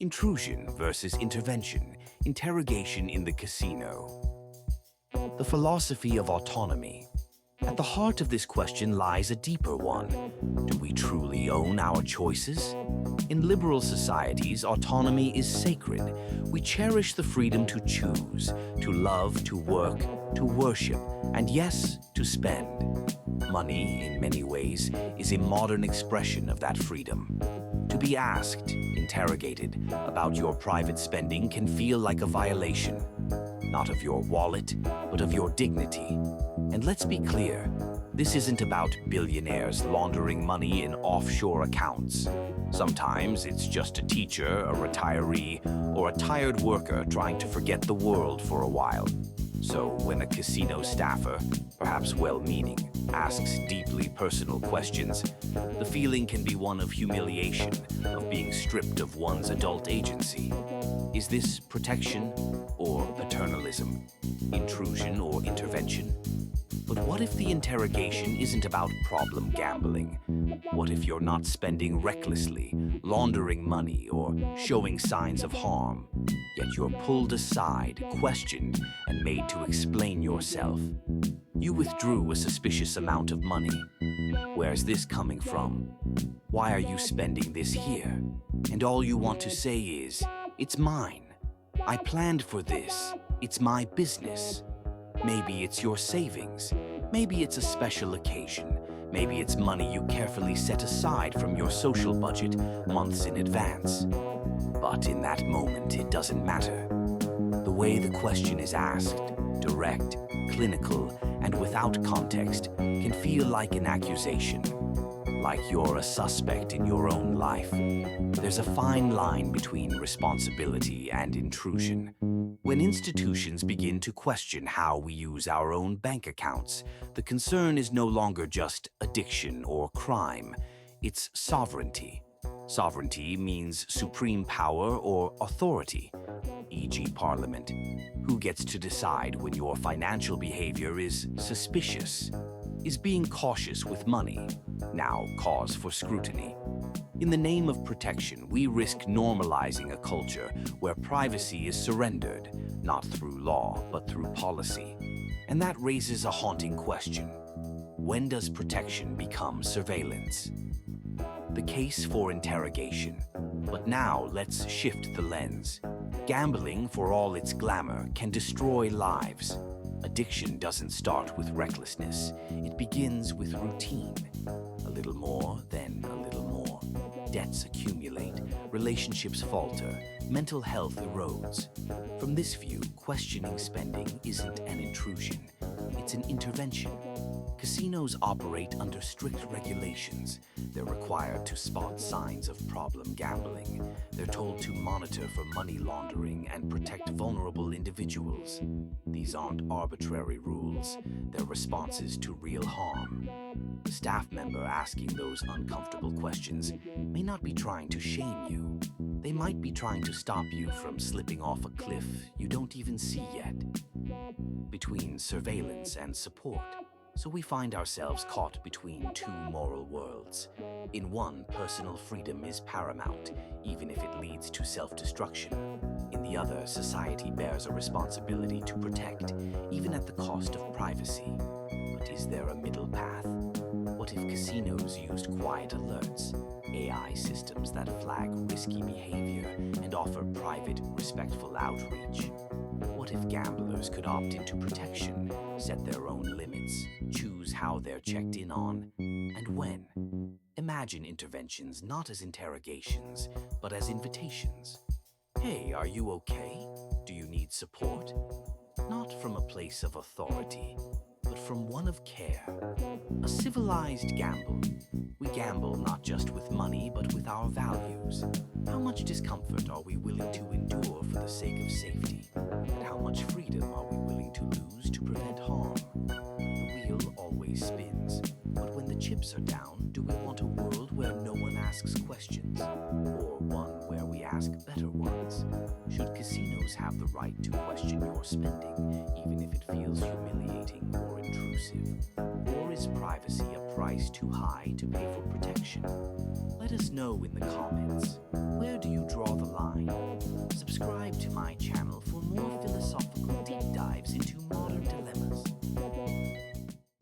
Intrusion versus intervention, interrogation in the casino. The philosophy of autonomy. At the heart of this question lies a deeper one. Do we truly own our choices? In liberal societies, autonomy is sacred. We cherish the freedom to choose, to love, to work, to worship, and yes, to spend. Money, in many ways, is a modern expression of that freedom. To be asked, interrogated, about your private spending can feel like a violation, not of your wallet, but of your dignity. And let's be clear, this isn't about billionaires laundering money in offshore accounts. Sometimes it's just a teacher, a retiree, or a tired worker trying to forget the world for a while. So when a casino staffer, perhaps well-meaning, asks deeply personal questions, the feeling can be one of humiliation, of being stripped of one's adult agency. Is this protection or paternalism? Intrusion or intervention? But what if the interrogation isn't about problem gambling? What if you're not spending recklessly, laundering money, or showing signs of harm, yet you're pulled aside, questioned, and made to explain yourself? You withdrew a suspicious amount of money. Where's this coming from? Why are you spending this here? And all you want to say is, it's mine. I planned for this. It's my business. Maybe it's your savings. Maybe it's a special occasion. Maybe it's money you carefully set aside from your social budget months in advance. But in that moment, it doesn't matter. The way the question is asked, direct, clinical, and without context, can feel like an accusation, like you're a suspect in your own life. There's a fine line between responsibility and intrusion. When institutions begin to question how we use our own bank accounts, the concern is no longer just addiction or crime, it's sovereignty. Sovereignty means supreme power or authority, e.g. Parliament. Who gets to decide when your financial behavior is suspicious? Is being cautious with money now cause for scrutiny? In the name of protection, we risk normalizing a culture where privacy is surrendered, not through law, but through policy. And that raises a haunting question. When does protection become surveillance? The case for interrogation. But now let's shift the lens. Gambling, for all its glamour, can destroy lives. Addiction doesn't start with recklessness. It begins with routine. A little more, then a little more. Debts accumulate, relationships falter, mental health erodes. From this view, questioning spending isn't an intrusion, it's an intervention. Casinos operate under strict regulations. They're required to spot signs of problem gambling. They're told to monitor for money laundering and protect vulnerable individuals. These aren't arbitrary rules. They're responses to real harm. The staff member asking those uncomfortable questions may not be trying to shame you. They might be trying to stop you from slipping off a cliff you don't even see yet. Between surveillance and support. So we find ourselves caught between two moral worlds. In one, personal freedom is paramount, even if it leads to self-destruction. In the other, society bears a responsibility to protect, even at the cost of privacy. But is there a middle path? What if casinos used quiet alerts, AI systems that flag risky behavior and offer private, respectful outreach? What if gamblers could opt into protection, set their own limits, choose how they're checked in on, and when? Imagine interventions not as interrogations, but as invitations. Hey, are you okay? Do you need support? Not from a place of authority, but from one of care. A civilized gamble. We gamble not just with money, but with our values. How much discomfort are we willing to endure for the sake of safety? And how much freedom are we willing to lose to prevent harm? The wheel always spins, but when the chips are down, do we want a world where no one asks questions? Or one where we ask better ones? Should casinos have the right to question your spending, even if it feels humiliating or intrusive? Or is privacy a price too high to pay for protection? Let us know in the comments. Where do you draw the line?